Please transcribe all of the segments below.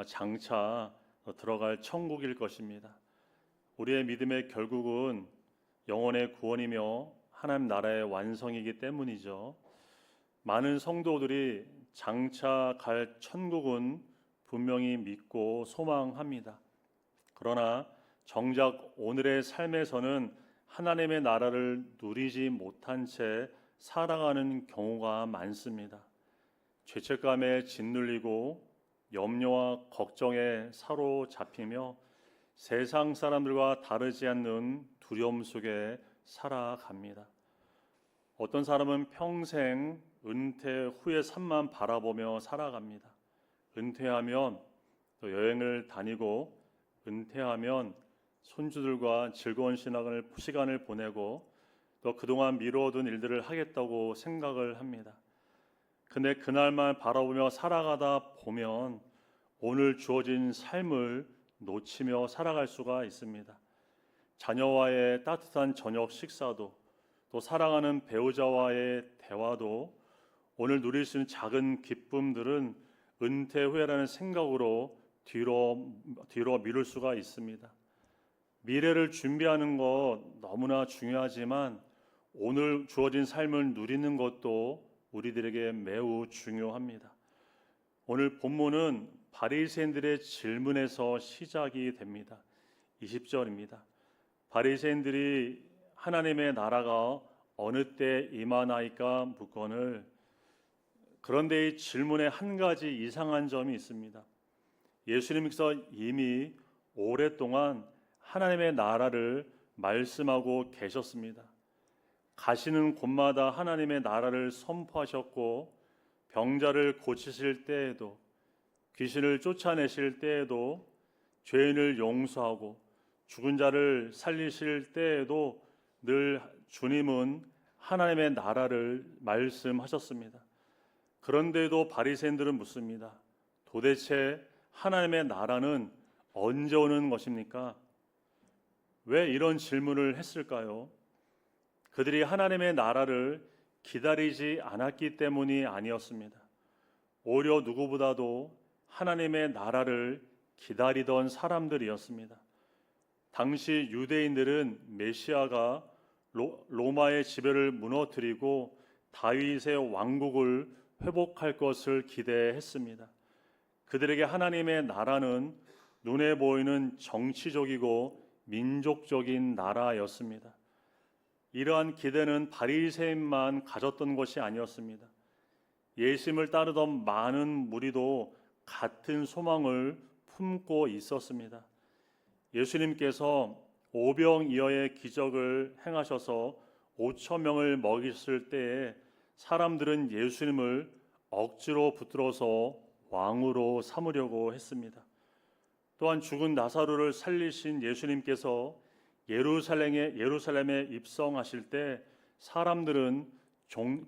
장차 들어갈 천국일 것입니다. 우리의 믿음의 결국은 영혼의 구원이며 하나님 나라의 완성이기 때문이죠. 많은 성도들이 장차 갈 천국은 분명히 믿고 소망합니다. 그러나 정작 오늘의 삶에서는 하나님의 나라를 누리지 못한 채 살아가는 경우가 많습니다. 죄책감에 짓눌리고 염려와 걱정에 사로잡히며 세상 사람들과 다르지 않는 두려움 속에 살아갑니다. 어떤 사람은 평생 은퇴 후의 삶만 바라보며 살아갑니다. 은퇴하면 또 여행을 다니고 은퇴하면 손주들과 즐거운 시간을 보내고 또 그동안 미뤄둔 일들을 하겠다고 생각을 합니다. 근데 그날만 바라보며 살아가다 보면 오늘 주어진 삶을 놓치며 살아갈 수가 있습니다. 자녀와의 따뜻한 저녁 식사도 또 사랑하는 배우자와의 대화도 오늘 누릴 수 있는 작은 기쁨들은 은퇴 후에라는 생각으로 뒤로 미룰 수가 있습니다. 미래를 준비하는 것 너무나 중요하지만 오늘 주어진 삶을 누리는 것도 우리들에게 매우 중요합니다. 오늘 본문은 바리새인들의 질문에서 시작이 됩니다. 20절입니다. 바리새인들이 하나님의 나라가 어느 때 임하나이까 묻거늘. 그런데 이 질문에 한 가지 이상한 점이 있습니다. 예수님께서 이미 오랫동안 하나님의 나라를 말씀하고 계셨습니다. 가시는 곳마다 하나님의 나라를 선포하셨고 병자를 고치실 때에도 귀신을 쫓아내실 때에도 죄인을 용서하고 죽은 자를 살리실 때에도 늘 주님은 하나님의 나라를 말씀하셨습니다. 그런데도 바리새인들은 묻습니다. 도대체 하나님의 나라는 언제 오는 것입니까? 왜 이런 질문을 했을까요? 그들이 하나님의 나라를 기다리지 않았기 때문이 아니었습니다. 오히려 누구보다도 하나님의 나라를 기다리던 사람들이었습니다. 당시 유대인들은 메시아가 로마의 지배를 무너뜨리고 다윗의 왕국을 회복할 것을 기대했습니다. 그들에게 하나님의 나라는 눈에 보이는 정치적이고 민족적인 나라였습니다. 이러한 기대는 바리새인만 가졌던 것이 아니었습니다. 예수님을 따르던 많은 무리도 같은 소망을 품고 있었습니다. 예수님께서 오병이어의 기적을 행하셔서 5천 명을 먹이실 때에 사람들은 예수님을 억지로 붙들어서 왕으로 삼으려고 했습니다. 또한 죽은 나사로를 살리신 예수님께서 예루살렘에 입성하실 때 사람들은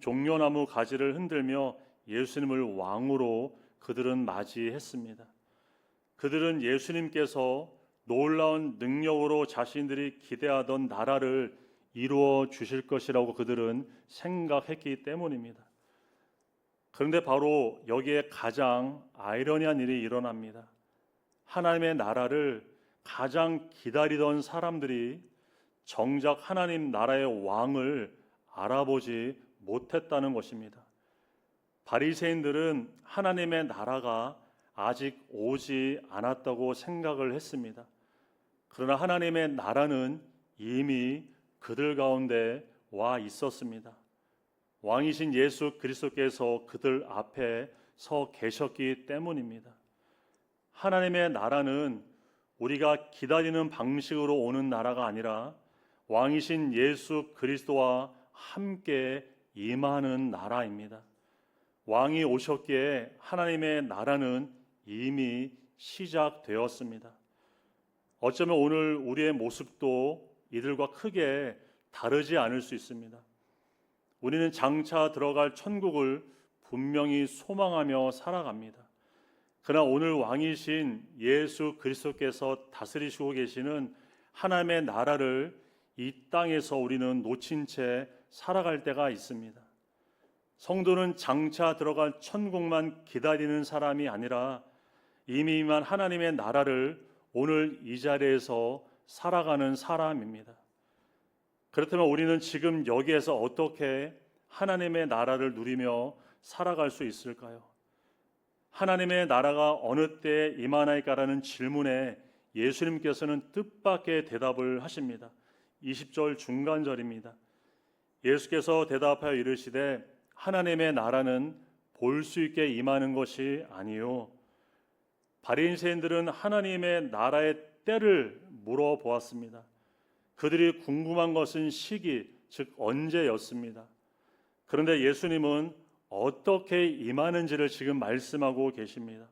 종려나무 가지를 흔들며 예수님을 왕으로 그들은 맞이했습니다. 그들은 예수님께서 놀라운 능력으로 자신들이 기대하던 나라를 이루어 주실 것이라고 그들은 생각했기 때문입니다. 그런데 바로 여기에 가장 아이러니한 일이 일어납니다. 하나님의 나라를 가장 기다리던 사람들이 정작 하나님 나라의 왕을 알아보지 못했다는 것입니다. 바리새인들은 하나님의 나라가 아직 오지 않았다고 생각을 했습니다. 그러나 하나님의 나라는 이미 그들 가운데 와 있었습니다. 왕이신 예수 그리스도께서 그들 앞에 서 계셨기 때문입니다. 하나님의 나라는 우리가 기다리는 방식으로 오는 나라가 아니라 왕이신 예수 그리스도와 함께 임하는 나라입니다. 왕이 오셨기에 하나님의 나라는 이미 시작되었습니다. 어쩌면 오늘 우리의 모습도 이들과 크게 다르지 않을 수 있습니다. 우리는 장차 들어갈 천국을 분명히 소망하며 살아갑니다. 그러나 오늘 왕이신 예수 그리스도께서 다스리시고 계시는 하나님의 나라를 이 땅에서 우리는 놓친 채 살아갈 때가 있습니다. 성도는 장차 들어갈 천국만 기다리는 사람이 아니라 이미 임한 하나님의 나라를 오늘 이 자리에서 살아가는 사람입니다. 그렇다면 우리는 지금 여기에서 어떻게 하나님의 나라를 누리며 살아갈 수 있을까요? 하나님의 나라가 어느 때에 임하나이까라는 질문에 예수님께서는 뜻밖의 대답을 하십니다. 20절 중간절입니다. 예수께서 대답하여 이르시되 하나님의 나라는 볼 수 있게 임하는 것이 아니요. 바리새인들은 하나님의 나라의 때를 물어보았습니다. 그들이 궁금한 것은 시기, 즉 언제였습니다. 그런데 예수님은 어떻게 임하는지를 지금 말씀하고 계십니다.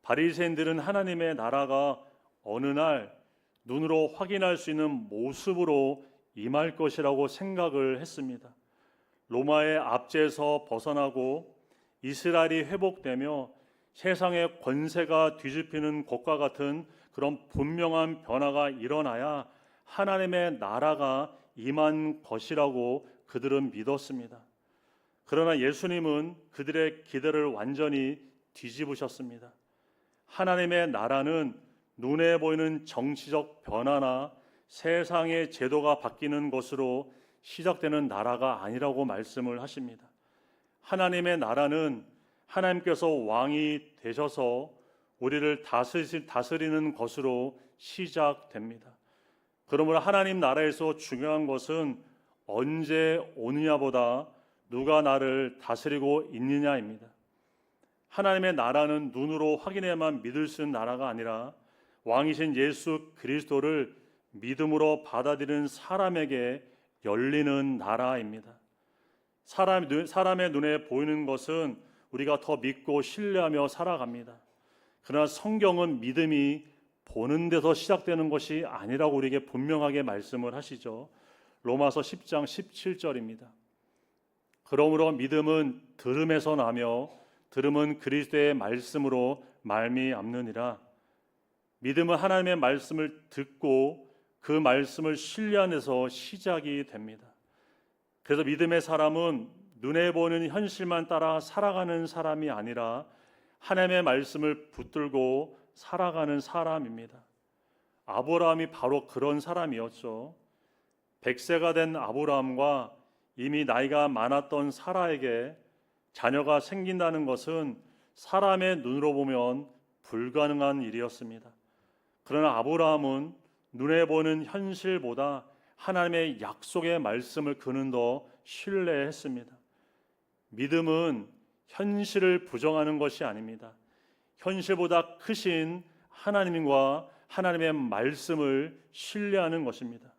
바리새인들은 하나님의 나라가 어느 날 눈으로 확인할 수 있는 모습으로 임할 것이라고 생각을 했습니다. 로마의 압제에서 벗어나고 이스라엘이 회복되며 세상의 권세가 뒤집히는 것과 같은 그런 분명한 변화가 일어나야 하나님의 나라가 임한 것이라고 그들은 믿었습니다. 그러나 예수님은 그들의 기대를 완전히 뒤집으셨습니다. 하나님의 나라는 눈에 보이는 정치적 변화나 세상의 제도가 바뀌는 것으로 시작되는 나라가 아니라고 말씀을 하십니다. 하나님의 나라는 하나님께서 왕이 되셔서 우리를 다스리는 것으로 시작됩니다. 그러므로 하나님 나라에서 중요한 것은 언제 오느냐보다 누가 나를 다스리고 있느냐입니다. 하나님의 나라는 눈으로 확인해야만 믿을 수 있는 나라가 아니라 왕이신 예수 그리스도를 믿음으로 받아들이는 사람에게 열리는 나라입니다. 사람의 눈에 보이는 것은 우리가 더 믿고 신뢰하며 살아갑니다. 그러나 성경은 믿음이 보는 데서 시작되는 것이 아니라고 우리에게 분명하게 말씀을 하시죠. 로마서 10장 17절입니다. 그러므로 믿음은 들음에서 나며 들음은 그리스도의 말씀으로 말미암느니라. 믿음은 하나님의 말씀을 듣고 그 말씀을 신뢰하는 데서 시작이 됩니다. 그래서 믿음의 사람은 눈에 보이는 현실만 따라 살아가는 사람이 아니라 하나님의 말씀을 붙들고 살아가는 사람입니다. 아브라함이 바로 그런 사람이었죠. 100세가 된 아브라함과 이미 나이가 많았던 사라에게 자녀가 생긴다는 것은 사람의 눈으로 보면 불가능한 일이었습니다. 그러나 아브라함은 눈에 보는 현실보다 하나님의 약속의 말씀을 그는 더 신뢰했습니다. 믿음은 현실을 부정하는 것이 아닙니다. 현실보다 크신 하나님과 하나님의 말씀을 신뢰하는 것입니다.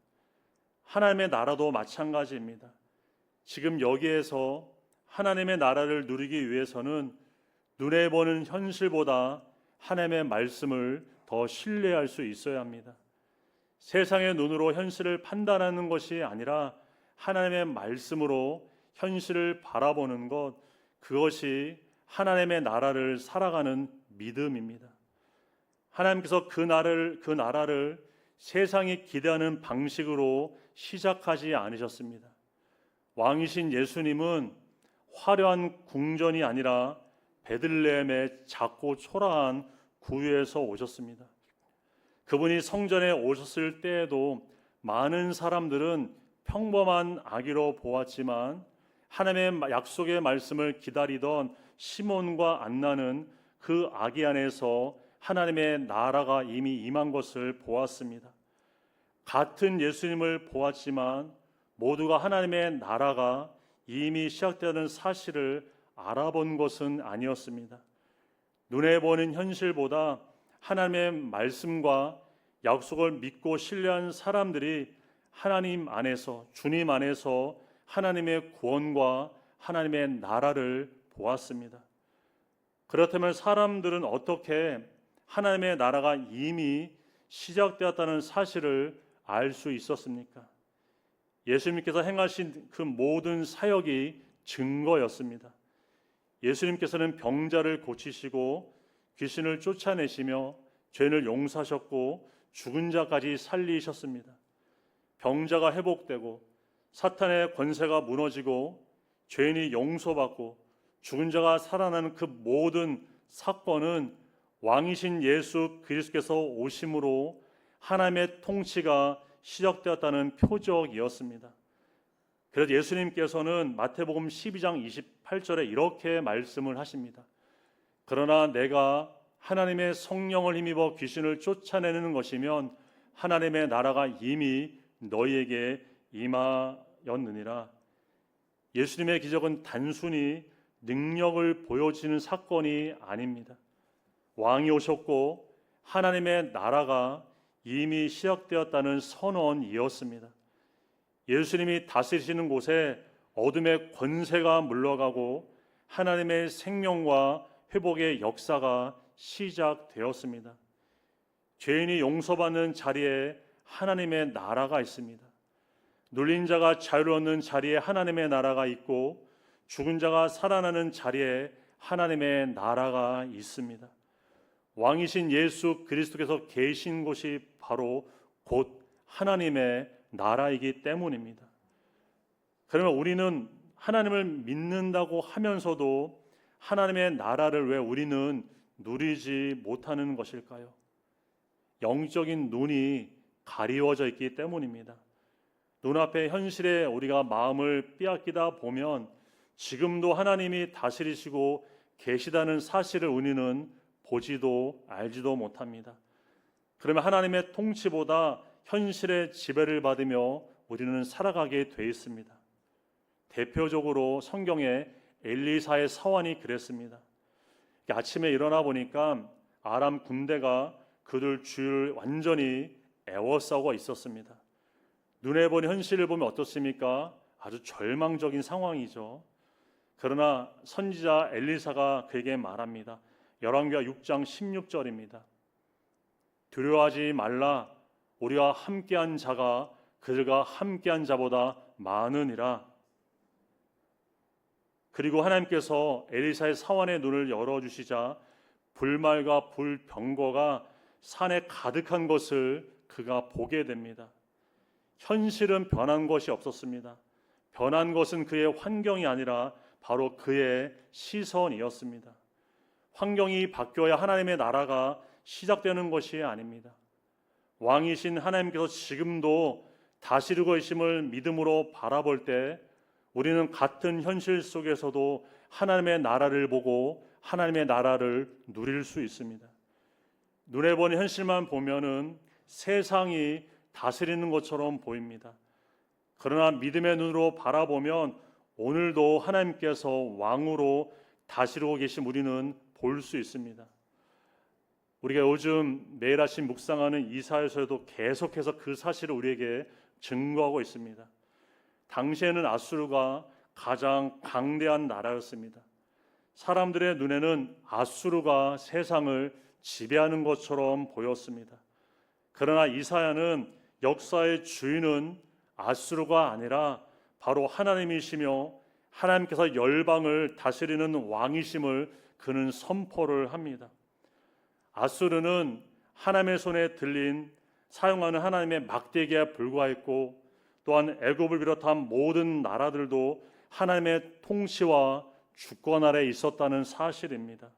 하나님의 나라도 마찬가지입니다. 지금 여기에서 하나님의 나라를 누리기 위해서는 눈에 보는 현실보다 하나님의 말씀을 더 신뢰할 수 있어야 합니다. 세상의 눈으로 현실을 판단하는 것이 아니라 하나님의 말씀으로 현실을 바라보는 것, 그것이 하나님의 나라를 살아가는 믿음입니다. 하나님께서 그 나라를 세상이 기대하는 방식으로 시작하지 않으셨습니다. 왕이신 예수님은 화려한 궁전이 아니라 베들레헴의 작고 초라한 구유에서 오셨습니다. 그분이 성전에 오셨을 때에도 많은 사람들은 평범한 아기로 보았지만 하나님의 약속의 말씀을 기다리던 시몬과 안나는 그 아기 안에서 하나님의 나라가 이미 임한 것을 보았습니다. 같은 예수님을 보았지만 모두가 하나님의 나라가 이미 시작되는 사실을 알아본 것은 아니었습니다. 눈에 보는 현실보다 하나님의 말씀과 약속을 믿고 신뢰한 사람들이 하나님 안에서, 주님 안에서 하나님의 구원과 하나님의 나라를 보았습니다. 그렇다면 사람들은 어떻게 하나님의 나라가 이미 시작되었다는 사실을 알 수 있었습니까? 예수님께서 행하신 그 모든 사역이 증거였습니다. 예수님께서는 병자를 고치시고 귀신을 쫓아내시며 죄를 용서하셨고 죽은 자까지 살리셨습니다. 병자가 회복되고 사탄의 권세가 무너지고 죄인이 용서받고 죽은 자가 살아나는 그 모든 사건은 왕이신 예수 그리스도께서 오심으로 하나님의 통치가 시작되었다는 표적이었습니다. 그래서 예수님께서는 마태복음 12장 28절에 이렇게 말씀을 하십니다. 그러나 내가 하나님의 성령을 힘입어 귀신을 쫓아내는 것이면 하나님의 나라가 이미 너희에게 임하였느니라. 예수님의 기적은 단순히 능력을 보여주는 사건이 아닙니다. 왕이 오셨고 하나님의 나라가 이미 시작되었다는 선언이었습니다. 예수님이 다스리시는 곳에 어둠의 권세가 물러가고 하나님의 생명과 회복의 역사가 시작되었습니다. 죄인이 용서받는 자리에 하나님의 나라가 있습니다. 눌린 자가 자유를 얻는 자리에 하나님의 나라가 있고 죽은 자가 살아나는 자리에 하나님의 나라가 있습니다. 왕이신 예수 그리스도께서 계신 곳이 바로 곧 하나님의 나라이기 때문입니다. 그러면 우리는 하나님을 믿는다고 하면서도 하나님의 나라를 왜 우리는 누리지 못하는 것일까요? 영적인 눈이 가리워져 있기 때문입니다. 눈앞의 현실에 우리가 마음을 빼앗기다 보면 지금도 하나님이 다스리시고 계시다는 사실을 우리는 보지도 알지도 못합니다. 그러면 하나님의 통치보다 현실의 지배를 받으며 우리는 살아가게 돼 있습니다. 대표적으로 성경에 엘리사의 사환이 그랬습니다. 아침에 일어나 보니까 아람 군대가 그들 주위를 완전히 에워싸고 있었습니다. 눈에 보는 현실을 보면 어떻습니까? 아주 절망적인 상황이죠. 그러나 선지자 엘리사가 그에게 말합니다. 열왕기하 6장 16절입니다. 두려워하지 말라. 우리와 함께한 자가 그들과 함께한 자보다 많으니라. 그리고 하나님께서 엘리사의 사환의 눈을 열어주시자 불말과 불병거가 산에 가득한 것을 그가 보게 됩니다. 현실은 변한 것이 없었습니다. 변한 것은 그의 환경이 아니라 바로 그의 시선이었습니다. 환경이 바뀌어야 하나님의 나라가 시작되는 것이 아닙니다. 왕이신 하나님께서 지금도 다스리고 계심을 믿음으로 바라볼 때 우리는 같은 현실 속에서도 하나님의 나라를 보고 하나님의 나라를 누릴 수 있습니다. 눈에 보는 현실만 보면은 세상이 다스리는 것처럼 보입니다. 그러나 믿음의 눈으로 바라보면 오늘도 하나님께서 왕으로 다스리고 계신 우리는 볼 수 있습니다. 우리가 요즘 매일 아침 묵상하는 이사야서에도 계속해서 그 사실을 우리에게 증거하고 있습니다. 당시에는 아수르가 가장 강대한 나라였습니다. 사람들의 눈에는 아수르가 세상을 지배하는 것처럼 보였습니다. 그러나 이사야는 역사의 주인은 아수르가 아니라 바로 하나님이시며 하나님께서 열방을 다스리는 왕이심을 그는 선포를 합니다. 아수르는 하나님의 손에 들린 사용하는 하나님의 막대기에 불과했고 또한 애굽을 비롯한 모든 나라들도 하나님의 통치와 주권 아래 있었다는 사실입니다.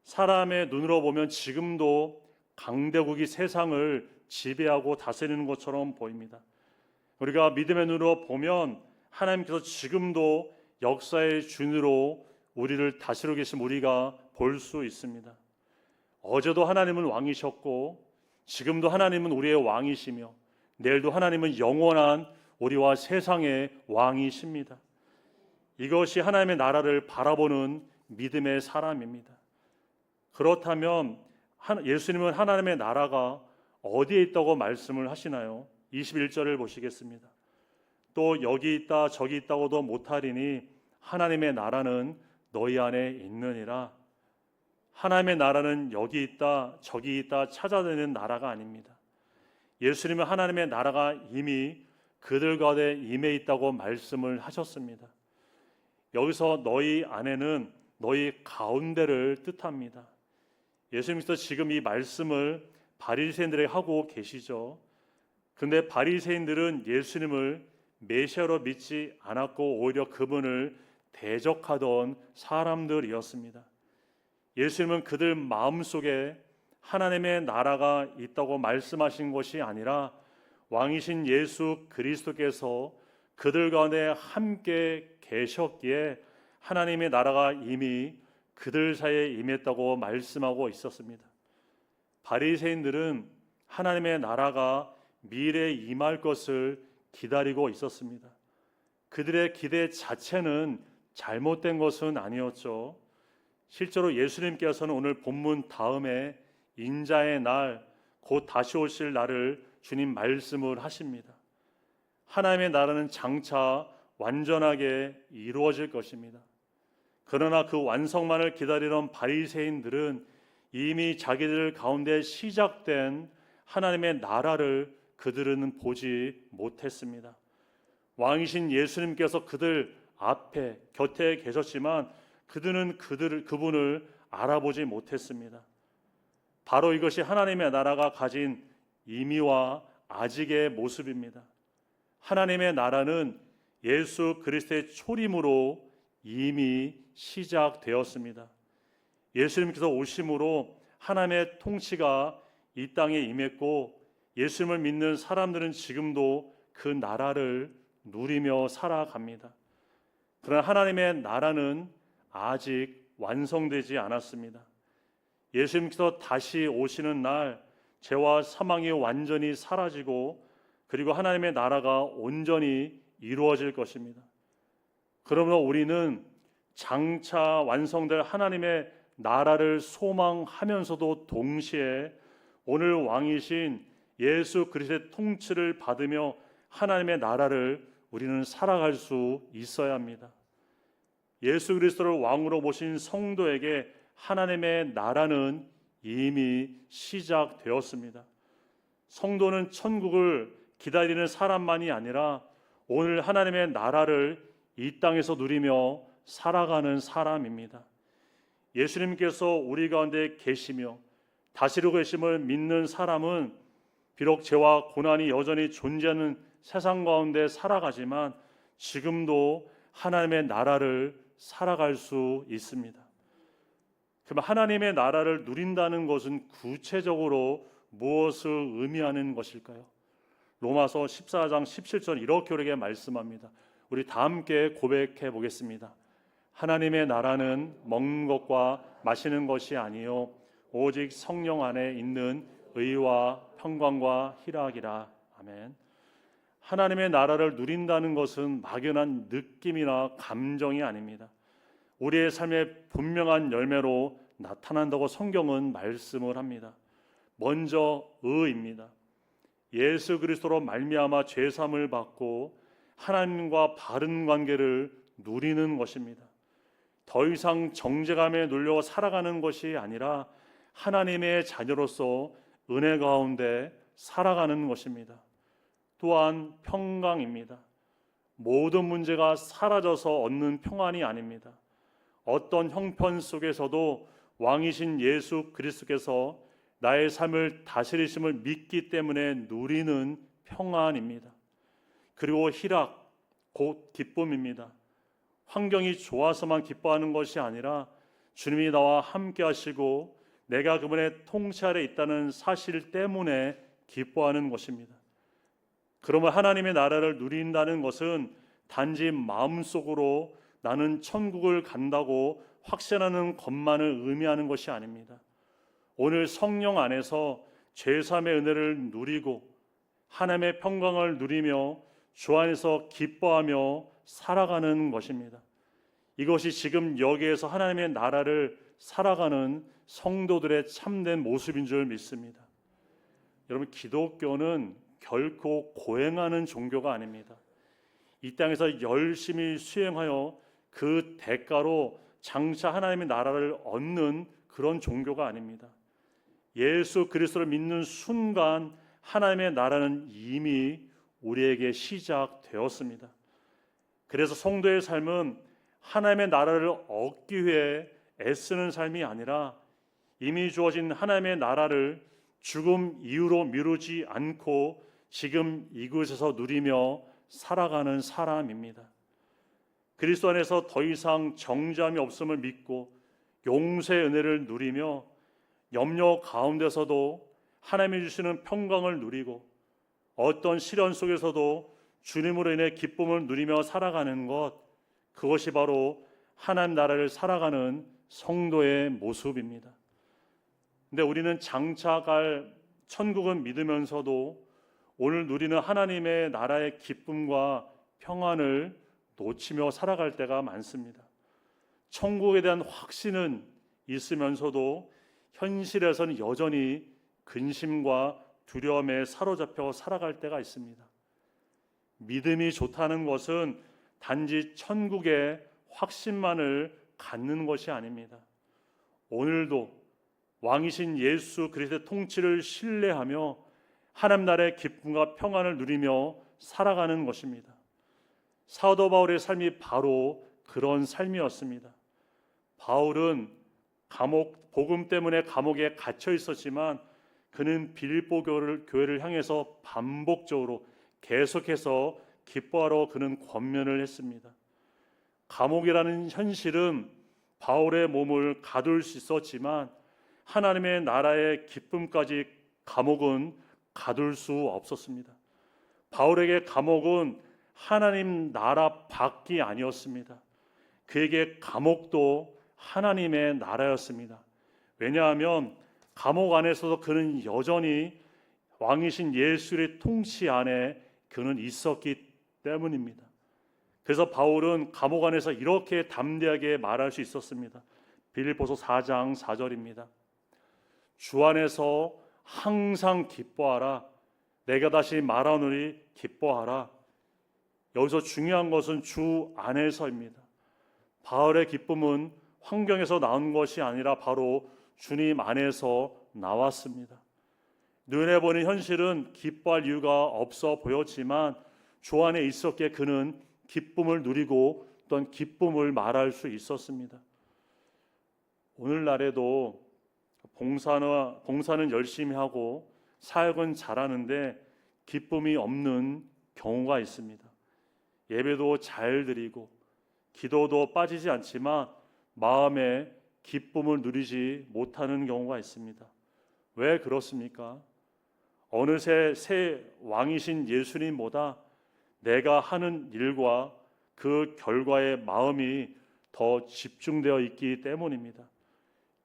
사람의 눈으로 보면 지금도 강대국이 세상을 지배하고 다스리는 것처럼 보입니다. 우리가 믿음의 눈으로 보면 하나님께서 지금도 역사의 주인으로 우리를 다스리고 계신 우리가 볼 수 있습니다. 어제도 하나님은 왕이셨고 지금도 하나님은 우리의 왕이시며 내일도 하나님은 영원한 우리와 세상의 왕이십니다. 이것이 하나님의 나라를 바라보는 믿음의 사람입니다. 그렇다면 예수님은 하나님의 나라가 어디에 있다고 말씀을 하시나요? 21절을 보시겠습니다. 또 여기 있다 저기 있다고도 못하리니 하나님의 나라는 너희 안에 있느니라. 하나님의 나라는 여기 있다 저기 있다 찾아내는 나라가 아닙니다. 예수님은 하나님의 나라가 이미 그들 가운데 임해 있다고 말씀을 하셨습니다. 여기서 너희 안에는 너희 가운데를 뜻합니다. 예수님께서 지금 이 말씀을 바리새인들에게 하고 계시죠. 그런데 바리새인들은 예수님을 메시아로 믿지 않았고 오히려 그분을 대적하던 사람들이었습니다. 예수님은 그들 마음속에 하나님의 나라가 있다고 말씀하신 것이 아니라 왕이신 예수 그리스도께서 그들 가운데 함께 계셨기에 하나님의 나라가 이미 그들 사이에 임했다고 말씀하고 있었습니다. 바리새인들은 하나님의 나라가 미래에 임할 것을 기다리고 있었습니다. 그들의 기대 자체는 잘못된 것은 아니었죠. 실제로 예수님께서는 오늘 본문 다음에 인자의 날, 곧 다시 오실 날을 주님 말씀을 하십니다. 하나님의 나라는 장차 완전하게 이루어질 것입니다. 그러나 그 완성만을 기다리던 바리새인들은 이미 자기들 가운데 시작된 하나님의 나라를 그들은 보지 못했습니다. 왕이신 예수님께서 그들 앞에 곁에 계셨지만 그들은 그분을 알아보지 못했습니다. 바로 이것이 하나님의 나라가 가진 임의와 아직의 모습입니다. 하나님의 나라는 예수 그리스도의 초림으로 이미 시작되었습니다. 예수님께서 오심으로 하나님의 통치가 이 땅에 임했고 예수님을 믿는 사람들은 지금도 그 나라를 누리며 살아갑니다. 그러나 하나님의 나라는 아직 완성되지 않았습니다. 예수님께서 다시 오시는 날 죄와 사망이 완전히 사라지고 그리고 하나님의 나라가 온전히 이루어질 것입니다. 그러므로 우리는 장차 완성될 하나님의 나라를 소망하면서도 동시에 오늘 왕이신 예수 그리스도의 통치를 받으며 하나님의 나라를 우리는 살아갈 수 있어야 합니다. 예수 그리스도를 왕으로 모신 성도에게 하나님의 나라는 이미 시작되었습니다. 성도는 천국을 기다리는 사람만이 아니라 오늘 하나님의 나라를 이 땅에서 누리며 살아가는 사람입니다. 예수님께서 우리 가운데 계시며 다스리고 계심을 믿는 사람은 비록 죄와 고난이 여전히 존재하는 세상 가운데 살아가지만 지금도 하나님의 나라를 살아갈 수 있습니다. 그럼 하나님의 나라를 누린다는 것은 구체적으로 무엇을 의미하는 것일까요? 로마서 14장 17절 이렇게 우리에게 말씀합니다. 우리 다 함께 고백해 보겠습니다. 하나님의 나라는 먹는 것과 마시는 것이 아니요 오직 성령 안에 있는 의와 평강과 희락이라. 아멘. 하나님의 나라를 누린다는 것은 막연한 느낌이나 감정이 아닙니다. 우리의 삶의 분명한 열매로 나타난다고 성경은 말씀을 합니다. 먼저 의입니다. 예수 그리스도로 말미암아 죄 사함을 받고 하나님과 바른 관계를 누리는 것입니다. 더 이상 정죄감에 눌려 살아가는 것이 아니라 하나님의 자녀로서 은혜 가운데 살아가는 것입니다. 또한 평강입니다. 모든 문제가 사라져서 얻는 평안이 아닙니다. 어떤 형편 속에서도 왕이신 예수 그리스도께서 나의 삶을 다스리심을 믿기 때문에 누리는 평안입니다. 그리고 희락, 곧 기쁨입니다. 환경이 좋아서만 기뻐하는 것이 아니라 주님이 나와 함께 하시고 내가 그분의 통치 아래 있다는 사실 때문에 기뻐하는 것입니다. 그러면 하나님의 나라를 누린다는 것은 단지 마음속으로 나는 천국을 간다고 확신하는 것만을 의미하는 것이 아닙니다. 오늘 성령 안에서 죄사함의 은혜를 누리고 하나님의 평강을 누리며 주 안에서 기뻐하며 살아가는 것입니다. 이것이 지금 여기에서 하나님의 나라를 살아가는 성도들의 참된 모습인 줄 믿습니다. 여러분, 기독교는 결코 고행하는 종교가 아닙니다. 이 땅에서 열심히 수행하여 그 대가로 장차 하나님의 나라를 얻는 그런 종교가 아닙니다. 예수 그리스도를 믿는 순간 하나님의 나라는 이미 우리에게 시작되었습니다. 그래서 성도의 삶은 하나님의 나라를 얻기 위해 애쓰는 삶이 아니라 이미 주어진 하나님의 나라를 죽음 이후로 미루지 않고 지금 이곳에서 누리며 살아가는 사람입니다. 그리스도 안에서 더 이상 정죄함이 없음을 믿고 용서의 은혜를 누리며 염려 가운데서도 하나님이 주시는 평강을 누리고 어떤 시련 속에서도 주님으로 인해 기쁨을 누리며 살아가는 것, 그것이 바로 하나님 나라를 살아가는 성도의 모습입니다. 근데 우리는 장차 갈 천국은 믿으면서도 오늘 누리는 하나님의 나라의 기쁨과 평안을 놓치며 살아갈 때가 많습니다. 천국에 대한 확신은 있으면서도 현실에서는 여전히 근심과 두려움에 사로잡혀 살아갈 때가 있습니다. 믿음이 좋다는 것은 단지 천국의 확신만을 갖는 것이 아닙니다. 오늘도 왕이신 예수 그리스도의 통치를 신뢰하며 하나님 나라의 기쁨과 평안을 누리며 살아가는 것입니다. 사도 바울의 삶이 바로 그런 삶이었습니다. 바울은 복음 때문에 감옥에 갇혀 있었지만 그는 빌립보 교회를 향해서 반복적으로 계속해서 기뻐하러 그는 권면을 했습니다. 감옥이라는 현실은 바울의 몸을 가둘 수 있었지만 하나님의 나라의 기쁨까지 감옥은 가둘 수 없었습니다. 바울에게 감옥은 하나님 나라 밖이 아니었습니다. 그에게 감옥도 하나님의 나라였습니다. 왜냐하면 감옥 안에서도 그는 여전히 왕이신 예수의 통치 안에 그는 있었기 때문입니다. 그래서 바울은 감옥 안에서 이렇게 담대하게 말할 수 있었습니다. 빌립보서 4장 4절입니다. 주 안에서 항상 기뻐하라. 내가 다시 말하노니 기뻐하라. 여기서 중요한 것은 주 안에서입니다. 바울의 기쁨은 환경에서 나온 것이 아니라 바로 주님 안에서 나왔습니다. 눈에 보는 현실은 기뻐할 이유가 없어 보였지만 주 안에 있었기에 그는 기쁨을 누리고 또한 기쁨을 말할 수 있었습니다. 오늘날에도 봉사는 열심히 하고 사역은 잘하는데 기쁨이 없는 경우가 있습니다. 예배도 잘 드리고 기도도 빠지지 않지만 마음에 기쁨을 누리지 못하는 경우가 있습니다. 왜 그렇습니까? 어느새 새 왕이신 예수님보다 내가 하는 일과 그 결과에 마음이 더 집중되어 있기 때문입니다.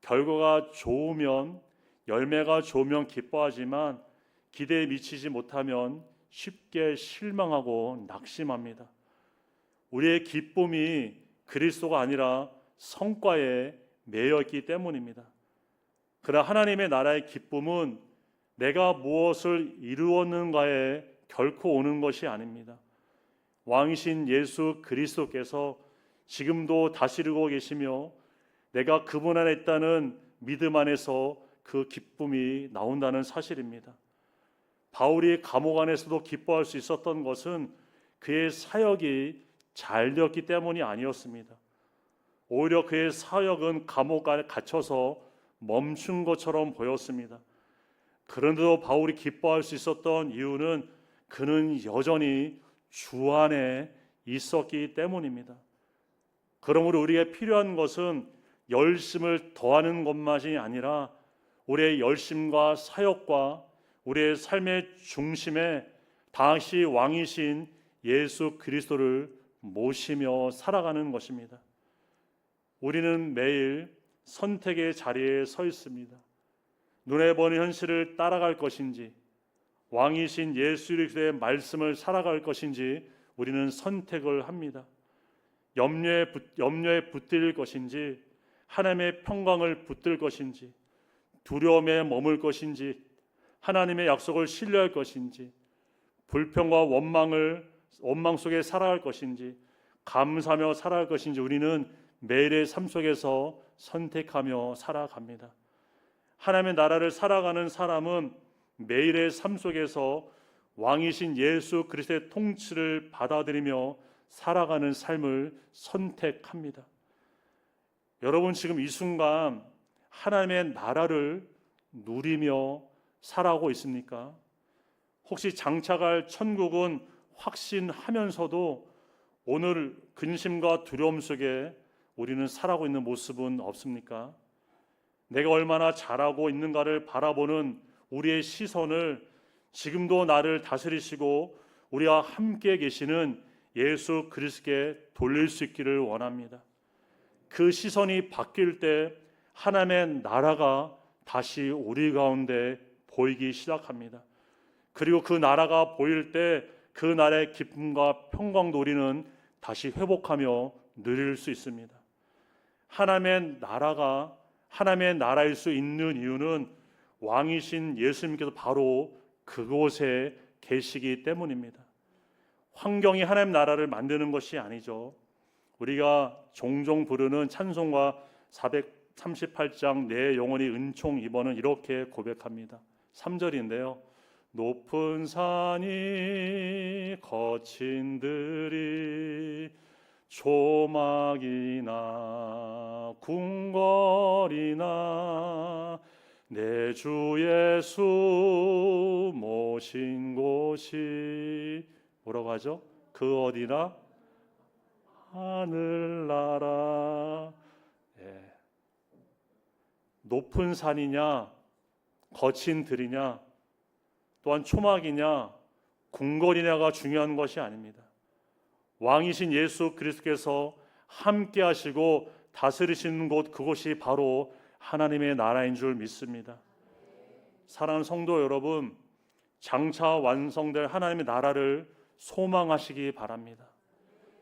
결과가 좋으면, 열매가 좋으면 기뻐하지만 기대에 미치지 못하면 쉽게 실망하고 낙심합니다. 우리의 기쁨이 그리스도가 아니라 성과에 매여 있기 때문입니다. 그러나 하나님의 나라의 기쁨은 내가 무엇을 이루었는가에 결코 오는 것이 아닙니다. 왕이신 예수 그리스도께서 지금도 다스리고 계시며 내가 그분 안에 있다는 믿음 안에서 그 기쁨이 나온다는 사실입니다. 바울이 감옥 안에서도 기뻐할 수 있었던 것은 그의 사역이 잘 되었기 때문이 아니었습니다. 오히려 그의 사역은 감옥 안에 갇혀서 멈춘 것처럼 보였습니다. 그런데도 바울이 기뻐할 수 있었던 이유는 그는 여전히 주 안에 있었기 때문입니다. 그러므로 우리에게 필요한 것은 열심을 더하는 것만이 아니라 우리의 열심과 사역과 우리의 삶의 중심에 다시 왕이신 예수 그리스도를 모시며 살아가는 것입니다. 우리는 매일 선택의 자리에 서 있습니다. 눈에 보는 현실을 따라갈 것인지 왕이신 예수 그리스도의 말씀을 살아갈 것인지 우리는 선택을 합니다. 염려에 붙들 것인지 하나님의 평강을 붙들 것인지 두려움에 머물 것인지 하나님의 약속을 신뢰할 것인지 불평과 원망 속에 살아갈 것인지 감사하며 살아갈 것인지 우리는 매일의 삶 속에서 선택하며 살아갑니다. 하나님의 나라를 살아가는 사람은 매일의 삶 속에서 왕이신 예수 그리스도의 통치를 받아들이며 살아가는 삶을 선택합니다. 여러분 지금 이 순간 하나님의 나라를 누리며 살아가고 있습니까? 혹시 장차갈 천국은 확신하면서도 오늘 근심과 두려움 속에 우리는 살아가고 있는 모습은 없습니까? 내가 얼마나 잘하고 있는가를 바라보는 우리의 시선을 지금도 나를 다스리시고 우리와 함께 계시는 예수 그리스도께 돌릴 수 있기를 원합니다. 그 시선이 바뀔 때 하나님의 나라가 다시 우리 가운데 보이기 시작합니다. 그리고 그 나라가 보일 때 그 나라의 기쁨과 평강도 우리는 다시 회복하며 누릴 수 있습니다. 하나님의 나라가 하나님의 나라일 수 있는 이유는 왕이신 예수님께서 바로 그곳에 계시기 때문입니다. 환경이 하나님 나라를 만드는 것이 아니죠. 우리가 종종 부르는 찬송가 438장 내 영혼이 은총 입어는 이렇게 고백합니다. 3절인데요. 높은 산이 거친 들이 조막이나 궁궐이나 내 주 예수 모신 곳이 뭐라고 하죠? 그 어디나 하늘나라. 높은 산이냐 거친 들이냐 또한 초막이냐 궁궐이냐가 중요한 것이 아닙니다. 왕이신 예수 그리스도께서 함께 하시고 다스리시는 곳, 그곳이 바로 하나님의 나라인 줄 믿습니다. 사랑하는 성도 여러분, 장차 완성될 하나님의 나라를 소망하시기 바랍니다.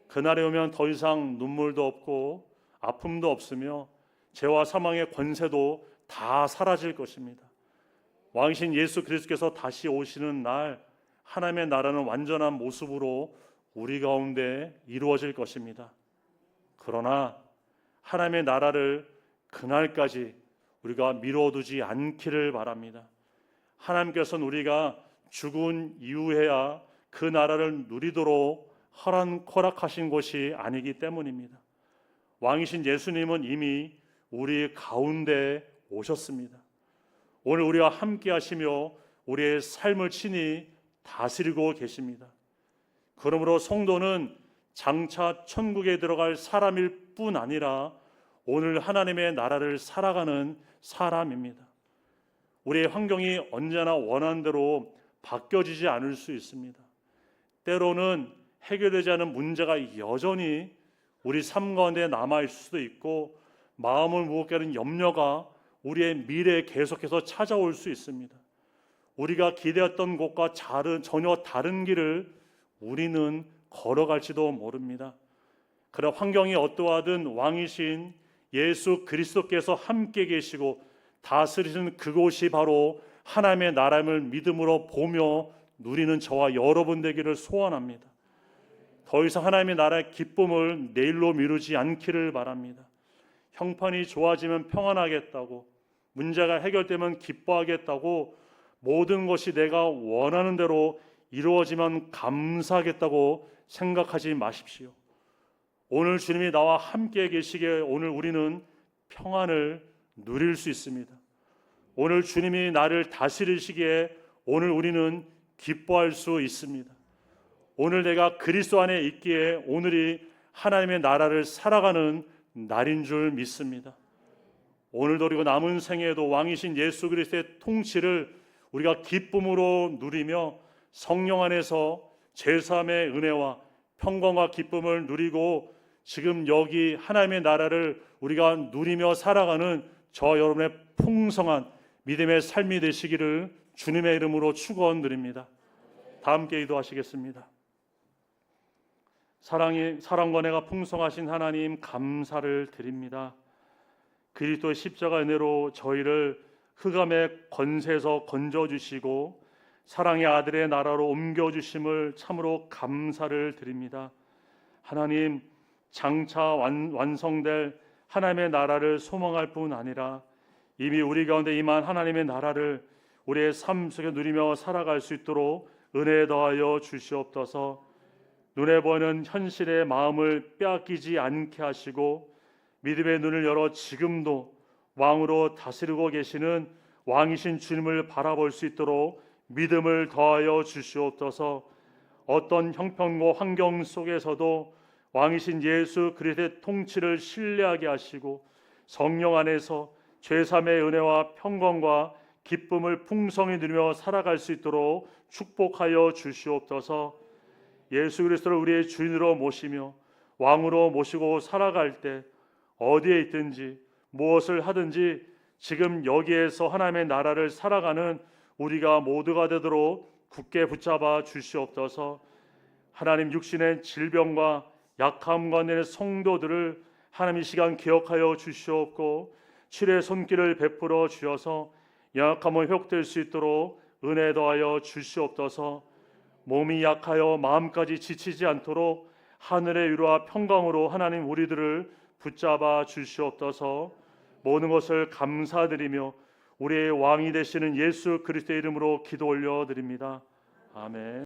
그날에 오면 더 이상 눈물도 없고 아픔도 없으며 죄와 사망의 권세도 다 사라질 것입니다. 왕이신 예수 그리스도께서 다시 오시는 날 하나님의 나라는 완전한 모습으로 우리 가운데 이루어질 것입니다. 그러나 하나님의 나라를 그날까지 우리가 미뤄두지 않기를 바랍니다. 하나님께서는 우리가 죽은 이후에야 그 나라를 누리도록 허락하신 것이 아니기 때문입니다. 왕이신 예수님은 이미 우리 가운데 오셨습니다. 오늘 우리와 함께 하시며 우리의 삶을 친히 다스리고 계십니다. 그러므로 성도는 장차 천국에 들어갈 사람일 뿐 아니라 오늘 하나님의 나라를 살아가는 사람입니다. 우리의 환경이 언제나 원한대로 바뀌어지지 않을 수 있습니다. 때로는 해결되지 않은 문제가 여전히 우리 삶 가운데 남아있을 수도 있고 마음을 무겁게 하는 염려가 우리의 미래에 계속해서 찾아올 수 있습니다. 우리가 기대했던 곳과 전혀 다른 길을 우리는 걸어갈지도 모릅니다. 그러나 환경이 어떠하든 왕이신 예수 그리스도께서 함께 계시고 다스리시는 그곳이 바로 하나님의 나라임을 믿음으로 보며 누리는 저와 여러분 되기를 소원합니다. 더 이상 하나님의 나라의 기쁨을 내일로 미루지 않기를 바랍니다. 형편이 좋아지면 평안하겠다고, 문제가 해결되면 기뻐하겠다고, 모든 것이 내가 원하는 대로 이루어지면 감사하겠다고 생각하지 마십시오. 오늘 주님이 나와 함께 계시기에 오늘 우리는 평안을 누릴 수 있습니다. 오늘 주님이 나를 다스리시기에 오늘 우리는 기뻐할 수 있습니다. 오늘 내가 그리스도 안에 있기에 오늘이 하나님의 나라를 살아가는 날인 줄 믿습니다. 오늘도 그리고 남은 생에도 왕이신 예수 그리스도의 통치를 우리가 기쁨으로 누리며 성령 안에서 제사함의 은혜와 평강과 기쁨을 누리고 지금 여기 하나님의 나라를 우리가 누리며 살아가는 저 여러분의 풍성한 믿음의 삶이 되시기를 주님의 이름으로 축원드립니다. 다 함께 기도하시겠습니다. 사랑과 은혜가 풍성하신 하나님 감사를 드립니다. 그리스도의 십자가 은혜로 저희를 흑암의 권세에서 건져주시고 사랑의 아들의 나라로 옮겨주심을 참으로 감사를 드립니다. 하나님, 장차 완성될 하나님의 나라를 소망할 뿐 아니라 이미 우리 가운데 임한 하나님의 나라를 우리의 삶 속에 누리며 살아갈 수 있도록 은혜 더하여 주시옵소서. 눈에 보이는 현실의 마음을 빼앗기지 않게 하시고 믿음의 눈을 열어 지금도 왕으로 다스리고 계시는 왕이신 주님을 바라볼 수 있도록 믿음을 더하여 주시옵소서. 어떤 형편과 환경 속에서도 왕이신 예수 그리스도의 통치를 신뢰하게 하시고 성령 안에서 죄사함의 은혜와 평강과 기쁨을 풍성히 누리며 살아갈 수 있도록 축복하여 주시옵소서. 예수 그리스도를 우리의 주인으로 모시며 왕으로 모시고 살아갈 때 어디에 있든지 무엇을 하든지 지금 여기에서 하나님의 나라를 살아가는 우리가 모두가 되도록 굳게 붙잡아 주시옵소서. 하나님 육신의 질병과 약함 가운데 성도들을 하나님 이 시간 기억하여 주시옵고 치료의 손길을 베풀어 주셔서 연약함을 회복될 수 있도록 은혜 더하여 주시옵소서. 몸이 약하여 마음까지 지치지 않도록 하늘의 위로와 평강으로 하나님 우리들을 붙잡아 주시옵소서. 모든 것을 감사드리며 우리의 왕이 되시는 예수 그리스도의 이름으로 기도 올려드립니다. 아멘.